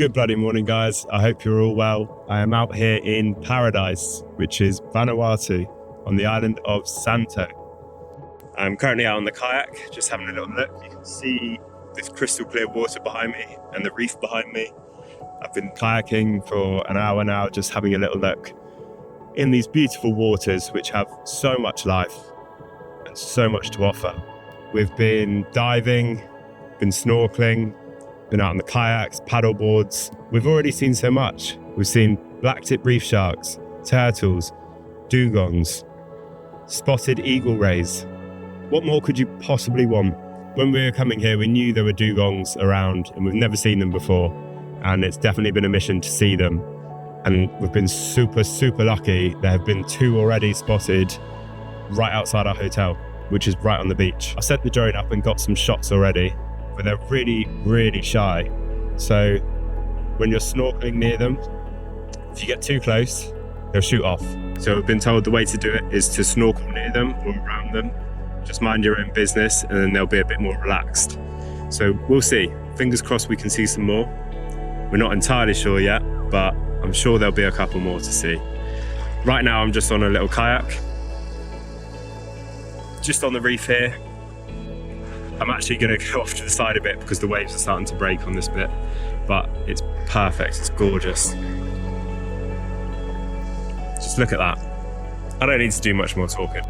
Good bloody morning, guys. I hope you're all well. I am out here in Paradise, which is Vanuatu, on the island of Santo. I'm currently out on the kayak, just having a little look. You can see this crystal clear water behind me and the reef behind me. I've been kayaking for an hour now, just having a little look in these beautiful waters, which have so much life and so much to offer. We've been diving, been snorkeling, been out on the kayaks, paddle boards. We've already seen so much. We've seen black-tip reef sharks, turtles, dugongs, spotted eagle rays. What more could you possibly want? When we were coming here, we knew there were dugongs around and we've never seen them before. And it's definitely been a mission to see them. And we've been super, super lucky. There have been 2 already spotted right outside our hotel, which is right on the beach. I sent the drone up and got some shots already, but they're really, really shy. So when you're snorkeling near them, if you get too close, they'll shoot off. So we've been told the way to do it is to snorkel near them or around them. Just mind your own business and then they'll be a bit more relaxed. So we'll see. Fingers crossed we can see some more. We're not entirely sure yet, but I'm sure there'll be a couple more to see. Right now I'm just on a little kayak, just on the reef here. I'm actually going to go off to the side a bit because the waves are starting to break on this bit, but it's perfect, it's gorgeous. Just look at that. I don't need to do much more talking.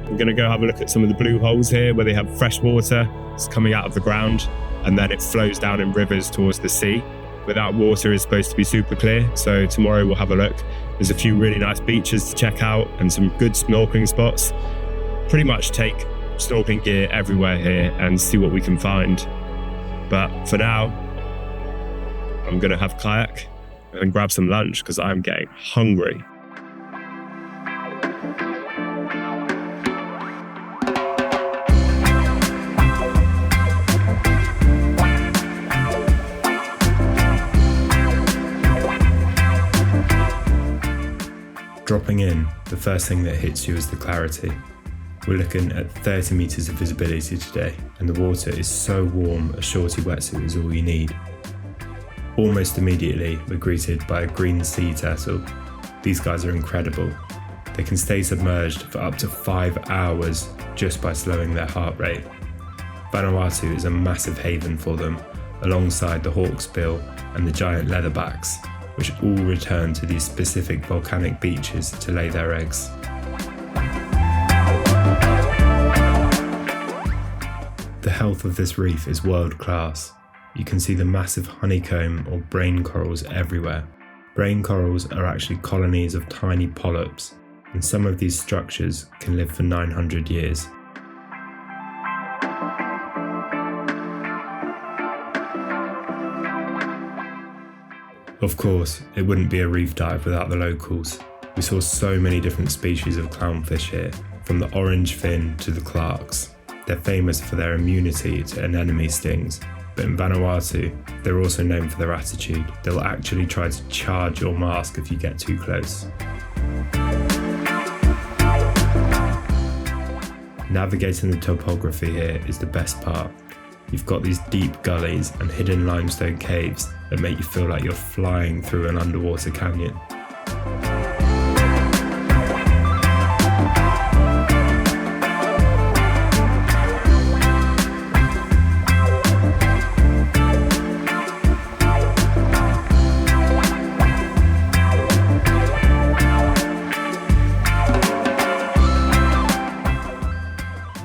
I'm going to go have a look at some of the blue holes here where they have fresh water. It's coming out of the ground and then it flows down in rivers towards the sea. But that water is supposed to be super clear, so tomorrow we'll have a look. There's a few really nice beaches to check out and some good snorkeling spots. Pretty much take snorkeling gear everywhere here and see what we can find. But for now, I'm gonna have kayak and grab some lunch because I'm getting hungry. Dropping in, the first thing that hits you is the clarity. We're looking at 30 metres of visibility today, and the water is so warm a shorty wetsuit is all you need. Almost immediately, we're greeted by a green sea turtle. These guys are incredible. They can stay submerged for up to 5 hours just by slowing their heart rate. Vanuatu is a massive haven for them, alongside the hawksbill and the giant leatherbacks, which all return to these specific volcanic beaches to lay their eggs. The health of this reef is world class. You can see the massive honeycomb or brain corals everywhere. Brain corals are actually colonies of tiny polyps, and some of these structures can live for 900 years. Of course, it wouldn't be a reef dive without the locals. We saw so many different species of clownfish here, from the orange fin to the Clarks. They're famous for their immunity to anemone stings, but in Vanuatu, they're also known for their attitude. They'll actually try to charge your mask if you get too close. Navigating the topography here is the best part. You've got these deep gullies and hidden limestone caves that make you feel like you're flying through an underwater canyon.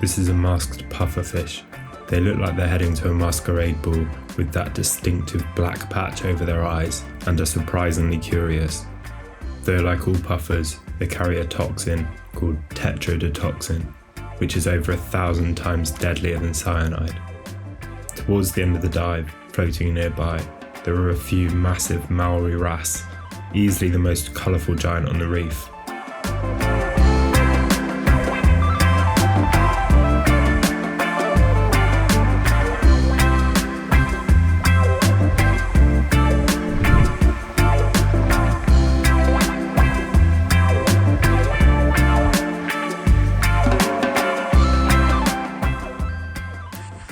This is a masked pufferfish. They look like they're heading to a masquerade ball with that distinctive black patch over their eyes and are surprisingly curious. Though like all puffers, they carry a toxin called tetrodotoxin, which is over 1,000 times deadlier than cyanide. Towards the end of the dive, floating nearby, there are a few massive Maori wrasse, easily the most colourful giant on the reef.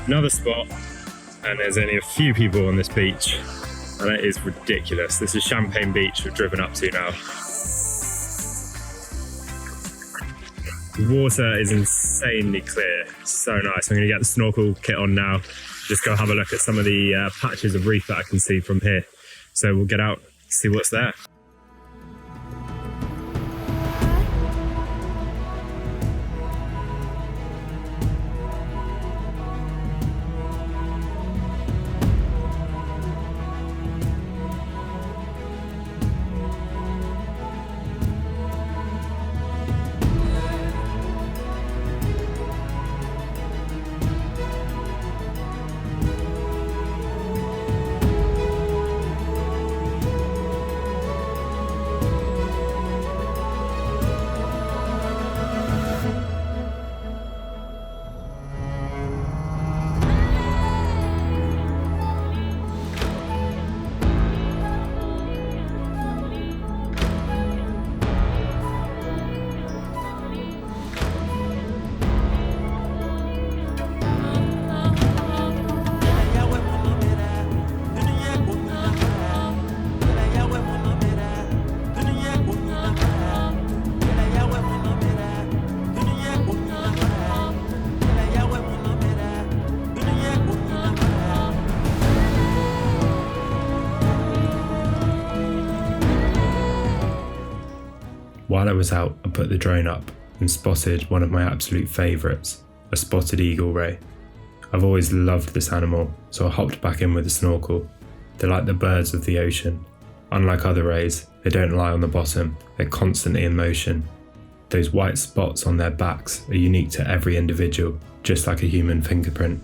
Another spot, and there's only a few people on this beach, and it is ridiculous. This is Champagne Beach we've driven up to now. The water is insanely clear, so nice. I'm going to get the snorkel kit on now, just go have a look at some of the patches of reef that I can see from here. So we'll get out, see what's there. While I was out, I put the drone up and spotted one of my absolute favourites, a spotted eagle ray. I've always loved this animal, so I hopped back in with a snorkel. They're like the birds of the ocean. Unlike other rays, they don't lie on the bottom, they're constantly in motion. Those white spots on their backs are unique to every individual, just like a human fingerprint.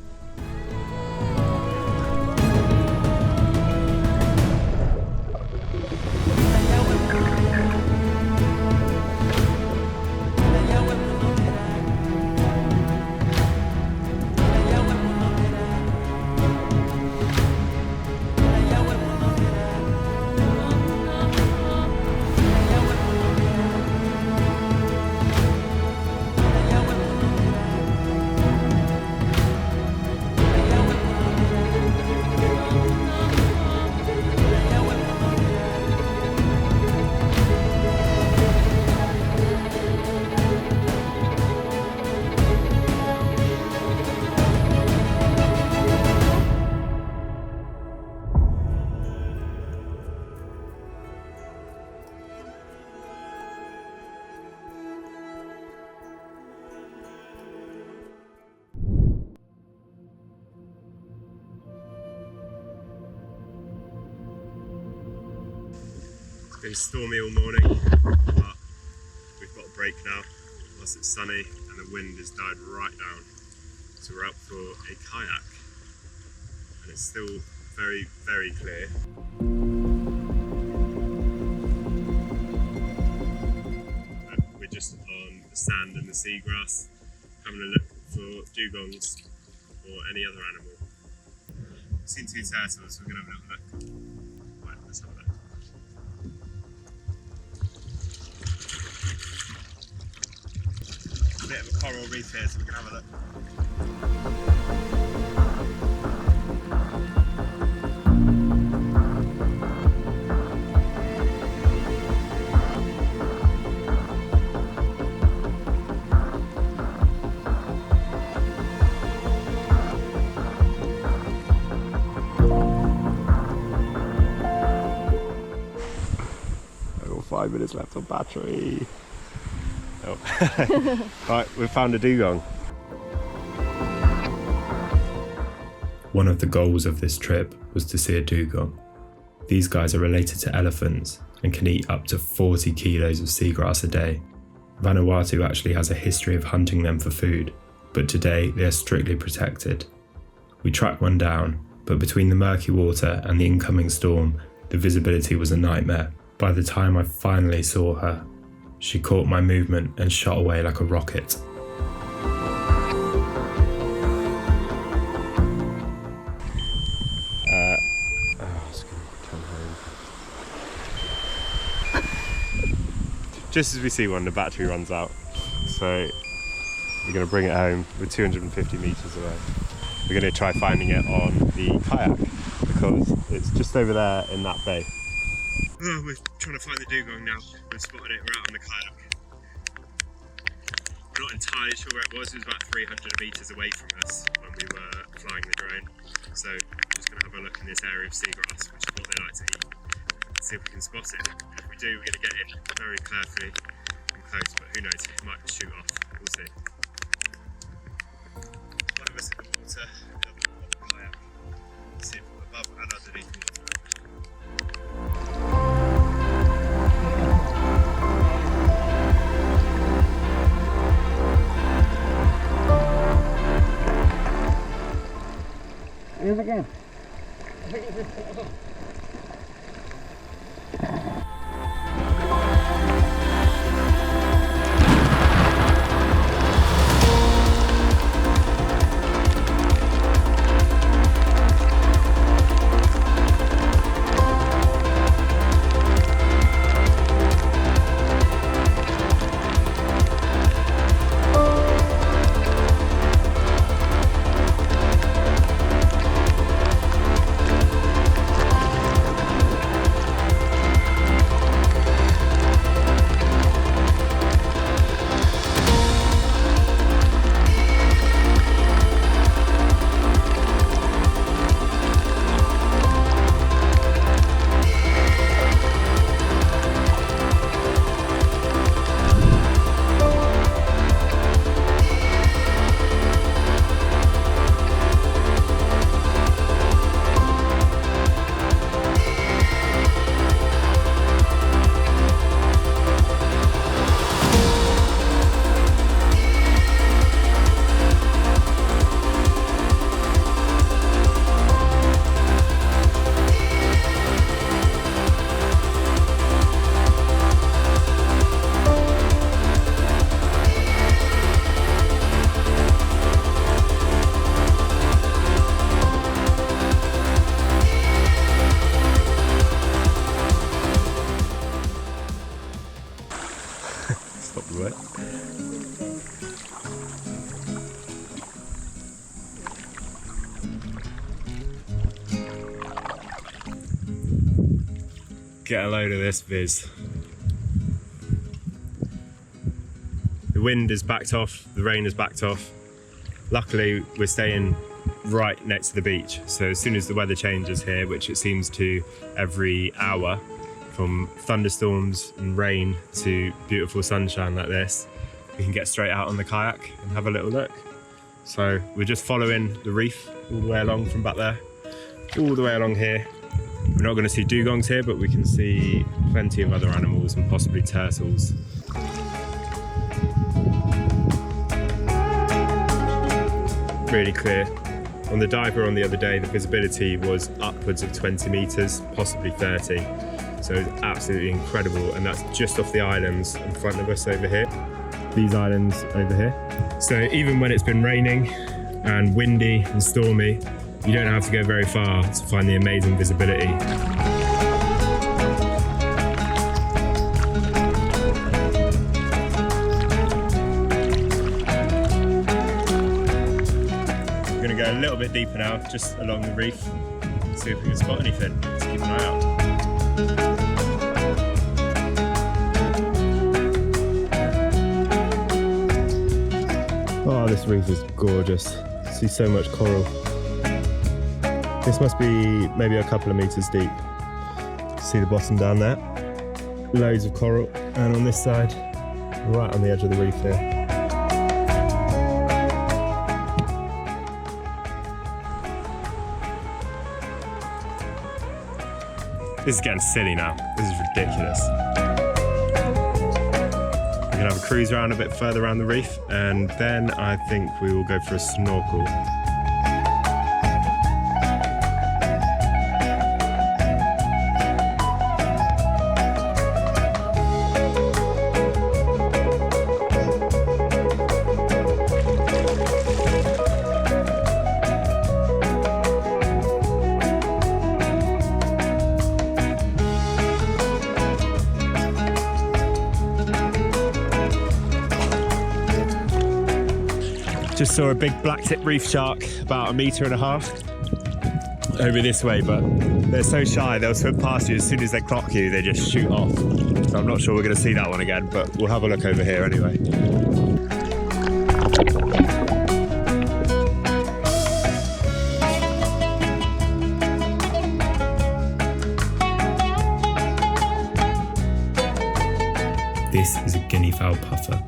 It's been stormy all morning, but we've got a break now. Plus it's sunny and the wind has died right down. So we're out for a kayak and it's still very, very clear. We're just on the sand and the seagrass, having a look for dugongs or any other animal. We've seen two turtles, so we're going to have a little look. Right, let's have a look. A bit of a coral reef here, so we can have a look. I've got 5 minutes left on battery. Oh. Right, we've found a dugong. One of the goals of this trip was to see a dugong. These guys are related to elephants and can eat up to 40 kilos of seagrass a day. Vanuatu actually has a history of hunting them for food, but today they are strictly protected. We tracked one down, but between the murky water and the incoming storm, the visibility was a nightmare. By the time I finally saw her, she caught my movement and shot away like a rocket. Just as we see one, the battery runs out. So we're going to bring it home. We're 250 metres away. we're going to try finding it on the kayak because it's just over there in that bay. Oh, we're trying to find the dugong now. We've spotted it, we're out on the kayak. We're not entirely sure where it was about 300 metres away from us when we were flying the drone. So just going to have a look in this area of seagrass, which is what they like to eat, and see if we can spot it. If we do, we're going to get in very carefully and close, but who knows, it might shoot off, we'll see. One of us in the water, the other on the kayak. See if we're above and underneath the water. Here's again. Get a load of this viz. The wind is backed off, the rain is backed off. Luckily, we're staying right next to the beach. So as soon as the weather changes here, which it seems to every hour, from thunderstorms and rain to beautiful sunshine like this, we can get straight out on the kayak and have a little look. So we're just following the reef all the way along from back there, all the way along here. We're not going to see dugongs here, but we can see plenty of other animals and possibly turtles. Really clear. On the dive we were on the other day, the visibility was upwards of 20 metres, possibly 30. So it's absolutely incredible, and that's just off the islands in front of us over here. These islands over here. So even when it's been raining and windy and stormy, you don't have to go very far to find the amazing visibility. We're going to go a little bit deeper now, just along the reef, see if we can spot anything. Let's keep an eye out. Oh, this reef is gorgeous. See so much coral. This must be maybe a couple of meters deep. See the bottom down there? Loads of coral. And on this side, right on the edge of the reef here. This is getting silly now. This is ridiculous. We're gonna have a cruise around a bit further around the reef, and then I think we will go for a snorkel. Just saw a big black-tip reef shark, about 1.5 meters over this way, but they're so shy, they'll swim past you. As soon as they clock you, they just shoot off. So I'm not sure we're going to see that one again, but we'll have a look over here anyway. This is a guinea fowl puffer.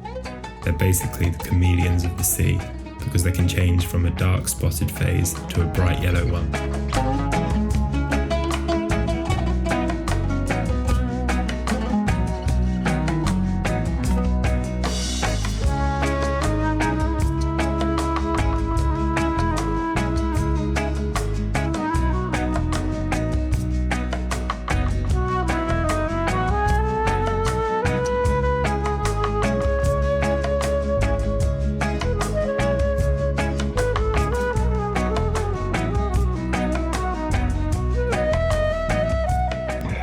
They're basically the chameleons of the sea because they can change from a dark spotted phase to a bright yellow one.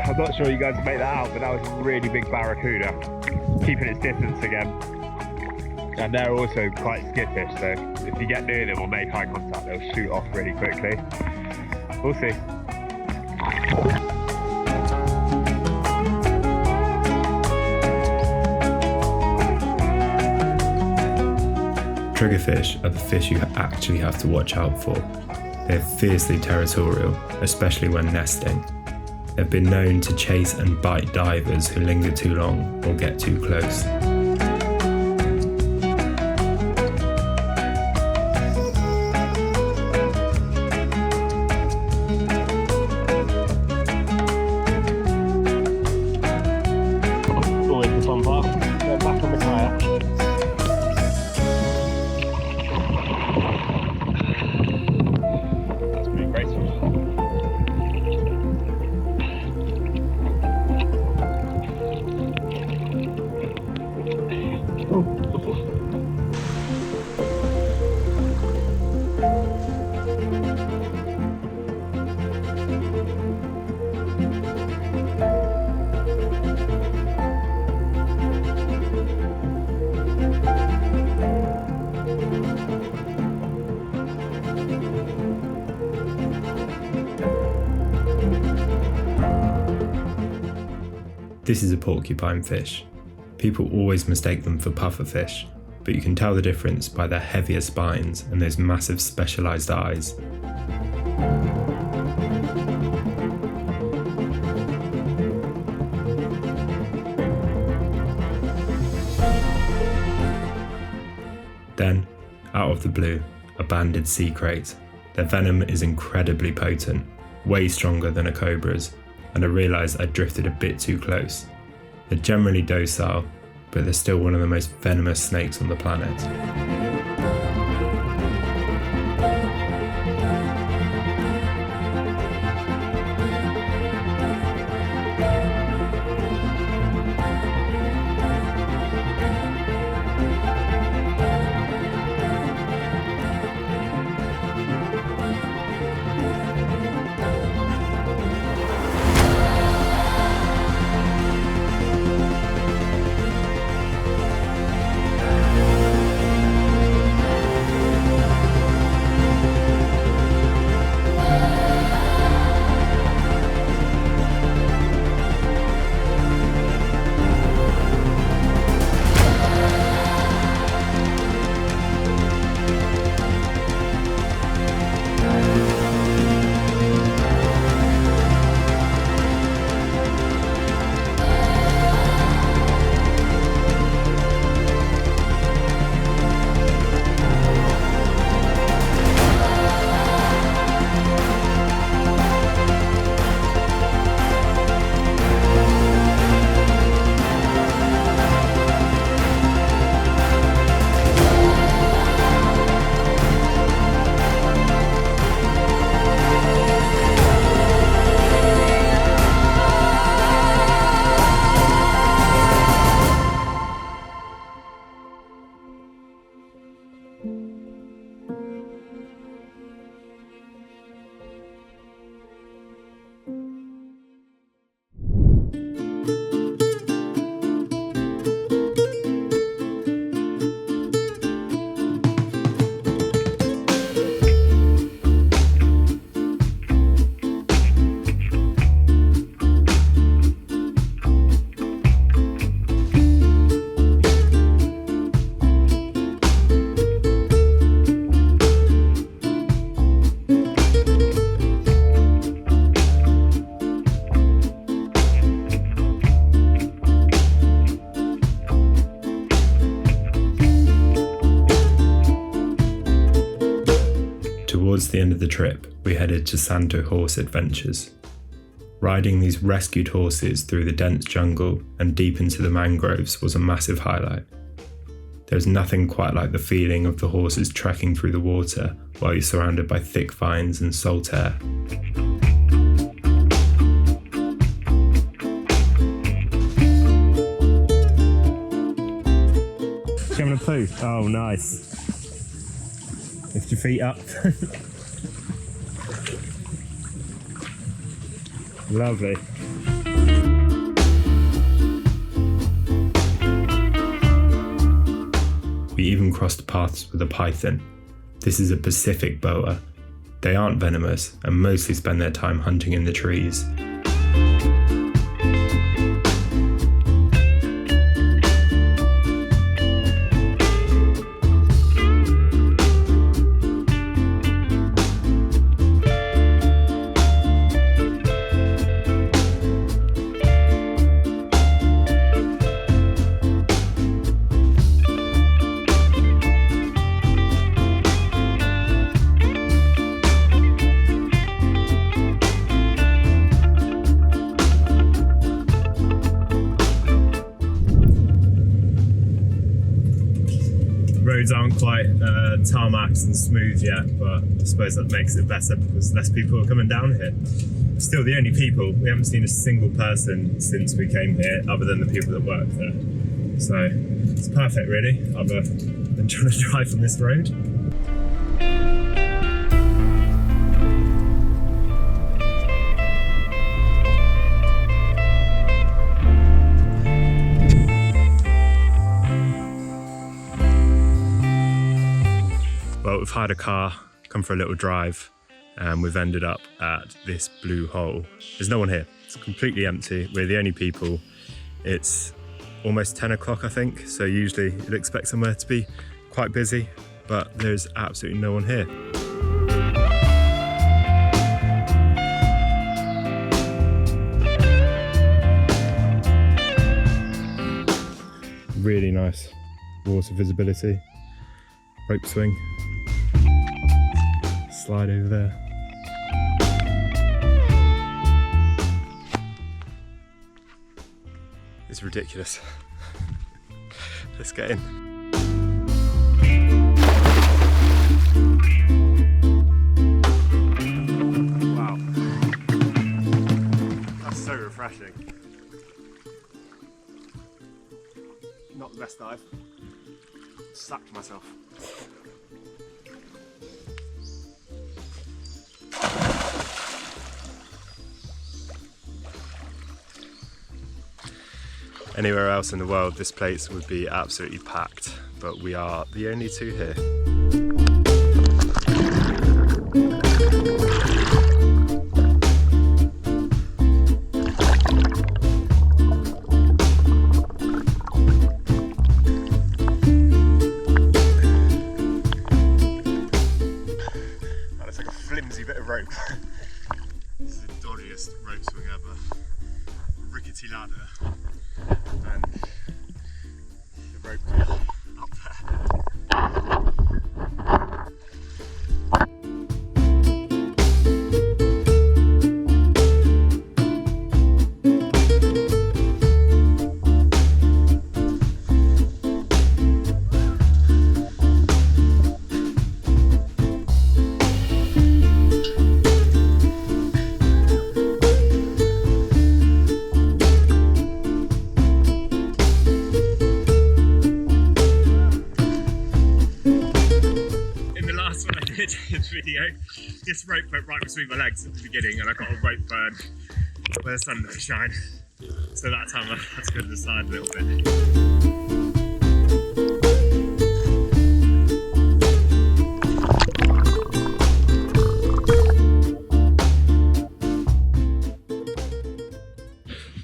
I'm not sure you guys can make that out, but that was a really big barracuda, keeping its distance again. And they're also quite skittish, so if you get near them or make eye contact, they'll shoot off really quickly. We'll see. Triggerfish are the fish you actually have to watch out for. They're fiercely territorial, especially when nesting. They've been known to chase and bite divers who linger too long or get too close. Always the fun part. Go back on the kayak. That's pretty graceful. This is a porcupine fish. People always mistake them for pufferfish, but you can tell the difference by their heavier spines and those massive specialised eyes. Then, out of the blue, a banded sea crate. Their venom is incredibly potent, way stronger than a cobra's, and I realised I drifted a bit too close. They're generally docile, but they're still one of the most venomous snakes on the planet. the end of the trip, we headed to Santo Horse Adventures. Riding these rescued horses through the dense jungle and deep into the mangroves was a massive highlight. There's nothing quite like the feeling of the horses trekking through the water while you're surrounded by thick vines and salt air. Having a poo? Oh, nice. Lift your feet up. Lovely. We even crossed paths with a python. This is a Pacific boa. They aren't venomous and mostly spend their time hunting in the trees. Roads aren't quite tarmacs and smooth yet, but I suppose that makes it better because less people are coming down here. Still the only people, we haven't seen a single person since we came here other than the people that work there. So it's perfect really, other than trying to drive on this road. Well, we've hired a car, come for a little drive, and we've ended up at this blue hole. There's no one here, it's completely empty. We're the only people. It's almost 10 o'clock, I think, so usually you'd expect somewhere to be quite busy, but there's absolutely no one here. Really nice water visibility, rope swing. Slide over there. It's ridiculous. Let's get in. Wow. That's so refreshing. Not the best dive. Sacked myself. Anywhere else in the world, this place would be absolutely packed, but we are the only two here. That looks like a flimsy bit of rope. This is the dodgiest rope swing ever. Rickety ladder. And the rope up there. This video, this rope went right between my legs at the beginning and I got a rope burn where the sun don't shine. So that time I had to go to the side a little bit.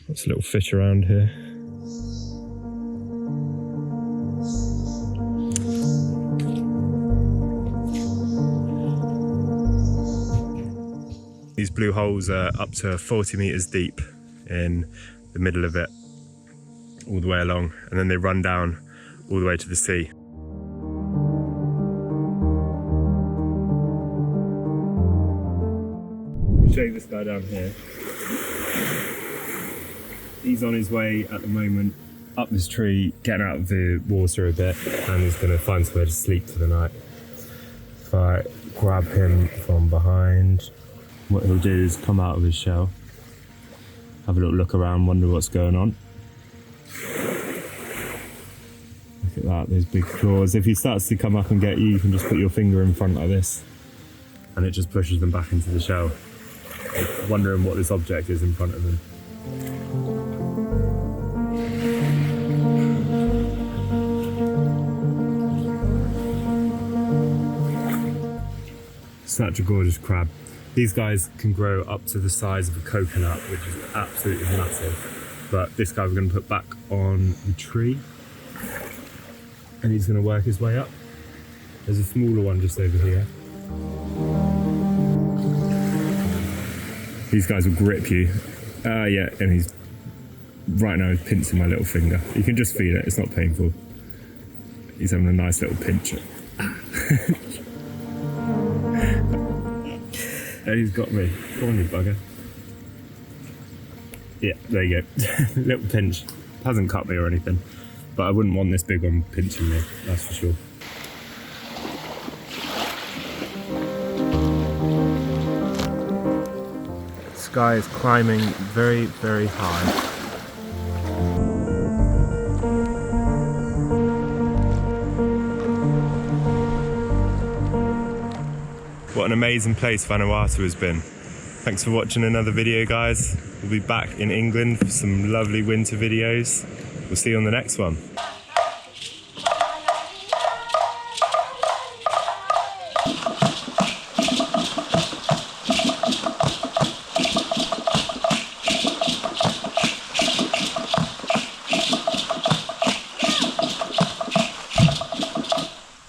Lots of little fish around here. These blue holes are up to 40 meters deep in the middle of it, all the way along, and then they run down all the way to the sea. guy down here. He's on his way at the moment up this tree, getting out of the water a bit, and he's going to find somewhere to sleep for the night. If I grab him from behind, what he'll do is come out of his shell, have a little look around, wonder what's going on. Look at that, those big claws. If he starts to come up and get you, you can just put your finger in front like this, and it just pushes them back into the shell, wondering what this object is in front of them. Such a gorgeous crab. These guys can grow up to the size of a coconut, which is absolutely massive. But this guy we're going to put back on the tree, and he's going to work his way up. There's a smaller one just over here. These guys will grip you. Yeah, and he's right now he's pinching my little finger. You can just feel it, it's not painful. He's having a nice little pinch. And he's got me. Come on, you bugger. Yeah, there you go. Little pinch. Hasn't cut me or anything, but I wouldn't want this big one pinching me, that's for sure. The sky is climbing very, very high. What an amazing place Vanuatu has been. Thanks for watching another video, guys. We'll be back in England for some lovely winter videos. We'll see you on the next one.